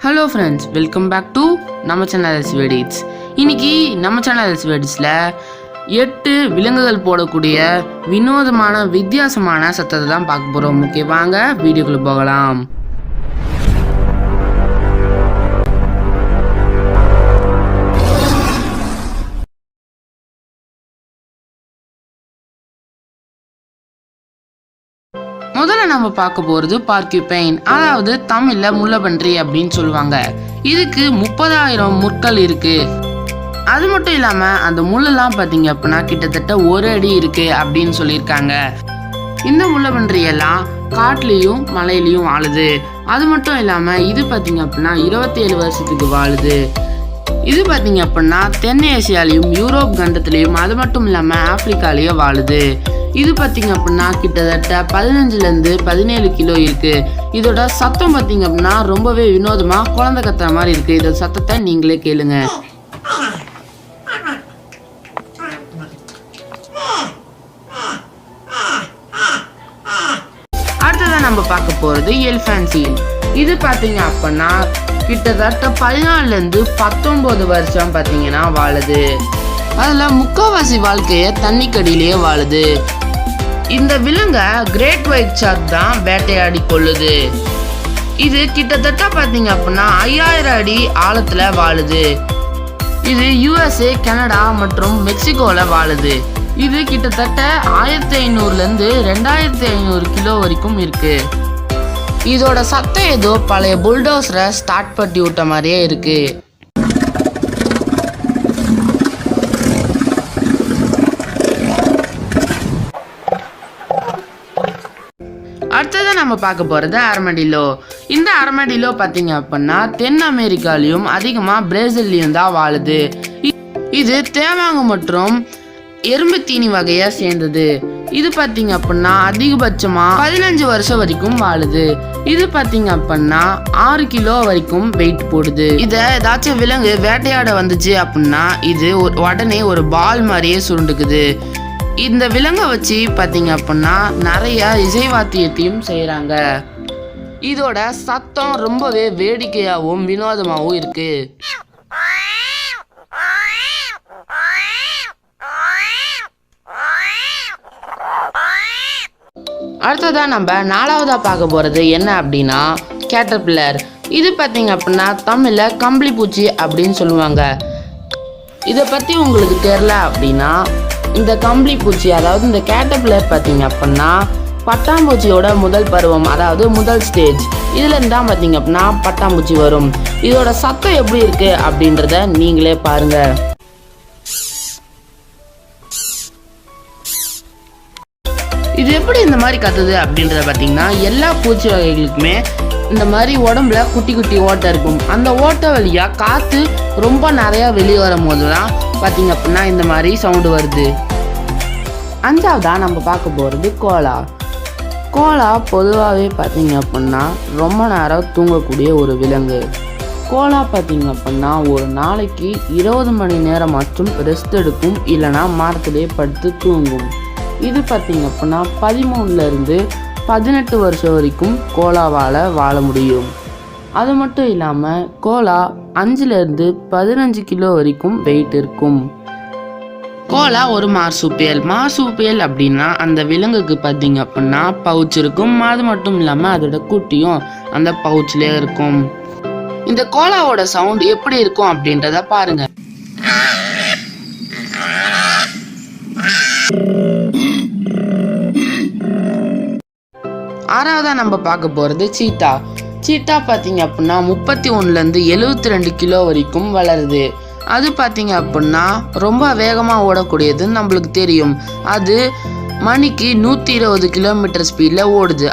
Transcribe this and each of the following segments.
Hello friends, welcome back to நம்ம channel LSV EDITZ. இன்னைக்கு நம்ம சேனல் LSV EDITZல 8 விலங்குகள் போடக்கூடிய வினோதமான வித்தியாசமான சத்தத்தை தான் பார்க்க போறோம். ஓகே, வாங்க வீடியோக்குள்ள போகலாம். முதல்ல நம்ம பார்க்க போறது பார்க்யூபைன், அதாவது தமிழ்ல முள்ளப்பன்றி அப்படின்னு சொல்லுவாங்க. இதுக்கு 30,000 முட்கள் இருக்கு. அது மட்டும் இல்லாம அந்த முள்ளெல்லாம் பாத்தீங்க அப்படின்னா கிட்டத்தட்ட 1 அடி இருக்கு அப்படின்னு சொல்லியிருக்காங்க. இந்த முள்ளப்பன்றி எல்லாம் காட்டுலயும் மலையிலயும் வாழுது. அது மட்டும் இல்லாம இது பாத்தீங்க அப்படின்னா 27 வருஷத்துக்கு வாழுது. இது பாத்தீங்க அப்படின்னா தென்னாசியாலையும் யூரோப் கண்டத்திலையும் அது மட்டும் இல்லாம ஆப்பிரிக்காலயும் வாழுது. இது பார்த்தீங்க அப்படின்னா கிட்டத்தட்ட 15லேருந்து 17 கிலோ இருக்கு. இதோட சத்தம் பார்த்தீங்க அப்படின்னா ரொம்பவே வினோதமா குழந்தை கத்துற மாதிரி இருக்கு. இதோட சத்தத்தை நீங்களே கேளுங்க. அடுத்ததான் நம்ம பார்க்க போறது எலிஃபண்ட் சீல். இது பார்த்தீங்க அப்படின்னா கிட்டத்தட்ட 14லேருந்து 19 வருஷம் பார்த்தீங்கன்னா வாழுது. அதுல முக்காவாசி வாழ்க்கைய தண்ணிக்கடியிலேயே வாழுது. இந்த விலங்க கிரேட் ஒயிட் ஷார்க் தான் வேட்டையாடி கொள்ளுது. இது கிட்டத்தட்ட பாத்தீங்க அப்படின்னா 5000 அடி ஆழத்துல வாழுது. இது USA, கனடா மற்றும் மெக்சிகோல வாழுது. இது கிட்டத்தட்ட 1500லேருந்து 2500 கிலோ வரைக்கும் இருக்கு. இதோட சத்தம் ஏதோ பழைய புல்டோசரை ஸ்டார்ட் பண்ணி விட்ட மாதிரியே இருக்கு. அடுத்ததான் நம்ம பார்க்க போறது ஆர்மடில்லோ. இந்த ஆர்மடில்லோ பார்த்தீங்க அப்படின்னா தென் அமெரிக்காலையும் அதிகமா பிரேசில்லையும் தான் வாழுது. இது தேவாங்கு மற்றும் எறும்பு தீனி வகையா சேர்ந்தது. இது பார்த்தீங்க அப்படின்னா அதிகபட்சமா 15 வருஷம் வரைக்கும் வாழுது. இது பார்த்தீங்க அப்படின்னா 6 கிலோ வரைக்கும் வெயிட் போடுது. இதை ஏதாச்சும் விலங்கு வேட்டையாட வந்துச்சு அப்படின்னா இது உடனே ஒரு பால் மாதிரியே சுருண்டுக்குது. இந்த விலங்கை வச்சு பார்த்தீங்க அப்படின்னா நிறைய இசைவாத்தியத்தையும் செய்கிறாங்க. இதோட சத்தம் ரொம்பவே வேடிக்கையாகவும் வினோதமாகவும் இருக்கு. அடுத்ததான் நம்ம 4வதா பார்க்க போறது என்ன அப்படின்னா கேட்டர்பில்லர். இது பார்த்தீங்க அப்படின்னா தமிழ்ல கம்பளி பூச்சி அப்படின்னு சொல்லுவாங்க. இதை பத்தி உங்களுக்கு தெரியல அப்படின்னா இந்த கம்பளி பூச்சி, அதாவது இந்த கேட்டர்பில்லர் பார்த்தீங்க அப்படின்னா பட்டாம்பூச்சியோட முதல் பருவம், அதாவது முதல் ஸ்டேஜ். இதுல இருந்தா பார்த்தீங்க அப்படின்னா பட்டாம்பூச்சி வரும். இதோட சத்தம் எப்படி இருக்கு அப்படின்றத நீங்களே பாருங்க. இது எப்படி இந்த மாதிரி கத்துது அப்படின்றத பார்த்தீங்கன்னா எல்லா பூச்சி வகைகளுக்குமே இந்த மாதிரி உடம்புல குட்டி குட்டி ஓட்டை இருக்கும். அந்த ஓட்டை வழியா காத்து ரொம்ப நிறைய வெளியே வரும் போதுதான் பார்த்தீங்க அப்படின்னா இந்த மாதிரி சவுண்டு வருது. 5வதா நம்ம பார்க்க போகிறது கோலா. கோலா பொதுவாகவே பார்த்தீங்க அப்படின்னா ரொம்ப நேரம் தூங்கக்கூடிய ஒரு விலங்கு. கோலா பார்த்தீங்க அப்படின்னா ஒரு நாளைக்கு 20 மணி நேரம் மட்டும் ரெஸ்ட் எடுக்கும், இல்லைனா மரத்திலே படுத்து தூங்கும். இது பார்த்தீங்க அப்படின்னா 13லேருந்து 18 வருஷம் வரைக்கும் கோலாவால் வாழ முடியும். அது மட்டும் இல்லாமல் கோலா 5லேருந்து 15 கிலோ வரைக்கும் வெயிட் இருக்கும். கோலா ஒரு மார்சூப்பியல் அப்படின்னா அந்த விலங்குக்கு பார்த்தீங்க அப்படின்னா பவுச் இருக்கும். அது மட்டும் இல்லாமல் அதோட குட்டியும் அந்த பவுச்லேயே இருக்கும். இந்த கோலாவோட சவுண்ட் எப்படி இருக்கும் அப்படின்றத பாருங்க. 6வதா நம்ம பார்க்க போறது சீட்டா. சீட்டா பார்த்தீங்க அப்படின்னா 31லேருந்து 72 கிலோ வரைக்கும் வளருது. அது பார்த்தீங்க அப்படின்னா ரொம்ப வேகமாக ஓடக்கூடியதுன்னு நம்மளுக்கு தெரியும். அது மணிக்கு 120 கிலோமீட்டர் ஸ்பீடில் ஓடுது.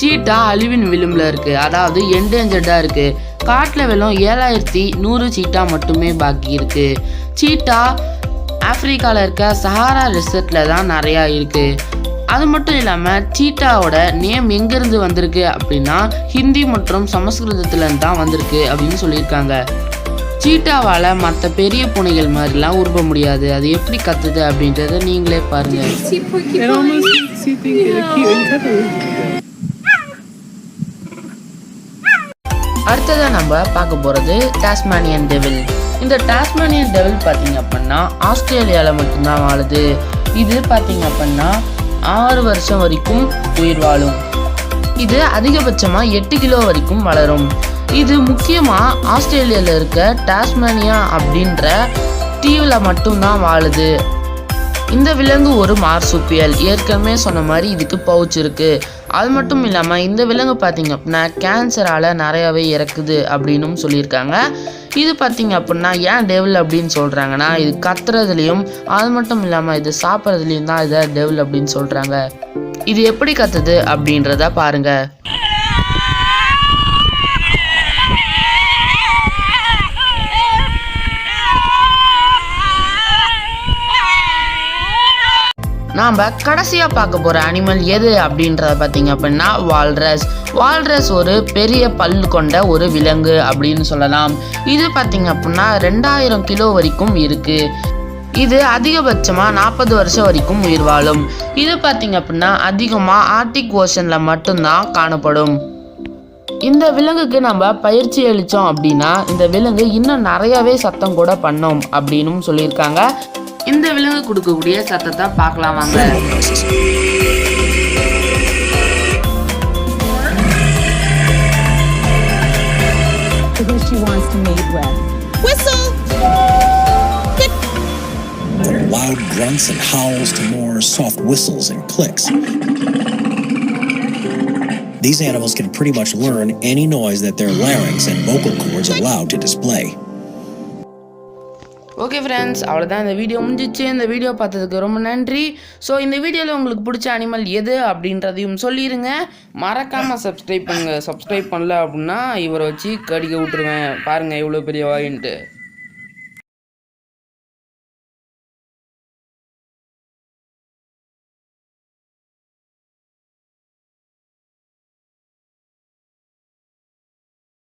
சீட்டா அழிவின் விளிம்பில் இருக்குது, அதாவது என்டேஞ்சர்டாக இருக்குது. காட்டில் வெறும் 7100 சீட்டா மட்டுமே பாக்கி இருக்குது. சீட்டா ஆப்பிரிக்காவில் இருக்க சஹாரா டெசர்ட்டில் தான் நிறையா இருக்குது. அது மட்டும் இல்லாமல் சீட்டாவோட நேம் எங்கேருந்து வந்திருக்கு அப்படின்னா ஹிந்தி மற்றும் சமஸ்கிருதத்துலேருந்து தான் வந்திருக்கு அப்படின்னு சொல்லியிருக்காங்க. சீட்டாவால் மற்ற பெரிய பூனைகள் மாதிரிலாம் உருப்ப முடியாது. அது எப்படி கத்துது அப்படின்றத நீங்களே பாருங்க. அடுத்ததாக நம்ம பார்க்க போகிறது டாஸ்மானியன் டெவில். இந்த டாஸ்மானியன் டெவில் பார்த்தீங்க அப்படின்னா ஆஸ்திரேலியாவில் மட்டும்தான் வாழுது. இது பார்த்தீங்க அப்படின்னா 6 வருஷம் வரைக்கும் உயிர் வாழும். இது அதிகபட்சமாக 8 கிலோ வரைக்கும் வளரும். இது முக்கியமாக ஆஸ்திரேலியாவில் இருக்க டாஸ்மானியா அப்படின்ற தீவில் மட்டும்தான் வாழுது. இந்த விலங்கு ஒரு மார்சுப்பியல். ஏற்கனவே சொன்ன மாதிரி இதுக்கு பவுச் இருக்குது. அது மட்டும் இல்லாமல் இந்த விலங்கு பார்த்திங்க அப்படின்னா கேன்சரால் நிறையாவே இறக்குது அப்படின்னும் சொல்லியிருக்காங்க. இது பார்த்திங்க அப்படின்னா ஏன் டெவில் அப்படின்னு சொல்கிறாங்கன்னா இது கத்துறதுலேயும் அது மட்டும் இல்லாமல் இது சாப்பிட்றதுலேயும் தான் இதை டெவில் அப்படின்னு சொல்கிறாங்க. இது எப்படி கத்துது அப்படின்றத பாருங்கள். நாம் கடைசியாக பார்க்க போகிற அனிமல் எது அப்படின்றத பார்த்தீங்க அப்படின்னா வால்ரஸ். வால்ரஸ் ஒரு பெரிய பல் கொண்ட ஒரு விலங்கு அப்படின்னு சொல்லலாம். இது பார்த்தீங்க அப்படின்னா 2000 கிலோ வரைக்கும் இருக்குது. இது அதிகபட்சமாக 40 வருஷம் வரைக்கும் உயிர் வாழும். இது பார்த்தீங்க அப்படின்னா அதிகமாக ஆர்டிக் ஓஷனில் மட்டும்தான் காணப்படும். இந்த விலங்குக்கு நம்ம பயிற்சி அளித்தோம் அப்படின்னா இந்த விலங்கு இன்னும் நிறையாவே சத்தம் கூட பண்ணோம் அப்படின்னும் சொல்லியிருக்காங்க. இந்த விலங்கு கொடுக்கக்கூடிய சத்தத்தை பார்க்கலாம் வாங்க. From loud grunts and howls to more soft whistles and clicks. These animals can pretty much learn any noise that their larynx and vocal cords are allowed to display. Okay friends, அவ்வளோதான் இந்த video முடிஞ்சிச்சு. இந்த video பார்த்ததுக்கு ரொம்ப நன்றி. So இந்த வீடியோவில் உங்களுக்கு பிடிச்ச அனிமல் எது அப்படின்றதையும் சொல்லிடுங்க. மறக்காமல் சப்ஸ்கிரைப் பண்ணுங்கள். சப்ஸ்கிரைப் பண்ணல அப்படின்னா இவரை வச்சு கடிக்க விட்டுருவேன். பாருங்கள் எவ்வளோ பெரிய வாயின்ட்டு.